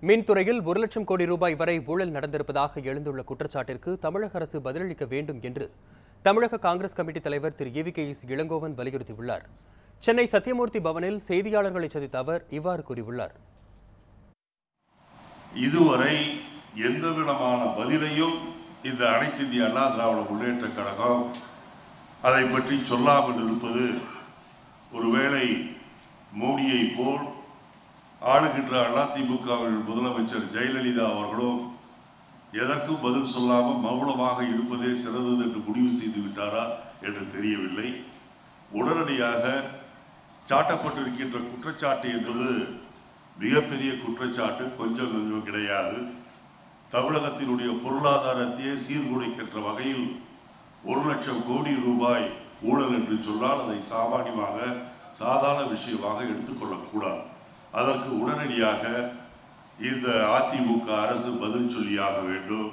மின்துறையில் 1 லட்சம் கோடி ரூபாய் வரை ஊழல் நடந்திருப்பதாக எழுந்துள்ள குற்றச்சாட்டிற்கு தமிழக அரசு பதிலளிக்க வேண்டும் என்று தமிழக காங்கிரஸ் கமிட்டி தலைவர் திரு EVKS இளங்கோவன் வலியுறுத்தியுள்ளார். சென்னை சத்தியமூர்த்தி பவனில் செய்தியாளர்களை சந்தித்த அவர் இவ்வாறு கூறியுள்ளார். இதுவரை எந்தவிதமான பதிலையும் இந்த அனைத்து இந்திய அண்ணா திராவிட முன்னேற்ற கழகம் அதை பற்றி சொல்லாமல் இருப்பது ஒருவேளை மோடியை போல் ஆளுகின்ற அதிமுகவின் முதலமைச்சர் ஜெயலலிதா அவர்களும் எதற்கும் பதில் சொல்லாமல் மௌனமாக இருப்பதே சிறந்தது என்று முடிவு செய்து விட்டாரா என்று தெரியவில்லை. உடனடியாக சாட்டப்பட்டிருக்கின்ற குற்றச்சாட்டு என்பது மிகப்பெரிய குற்றச்சாட்டு, கொஞ்சம் கிடையாது. தமிழகத்தினுடைய பொருளாதாரத்தையே சீர்குலைக்கின்ற வகையில் 1 லட்சம் கோடி ரூபாய் ஊழல் என்று சொன்னால் அதை சாதாரண விஷயமாக எடுத்துக்கொள்ளக்கூடாது. அதற்கு உடனடியாக இந்த அதிமுக அரசு பதில் சொல்லியாக வேண்டும்.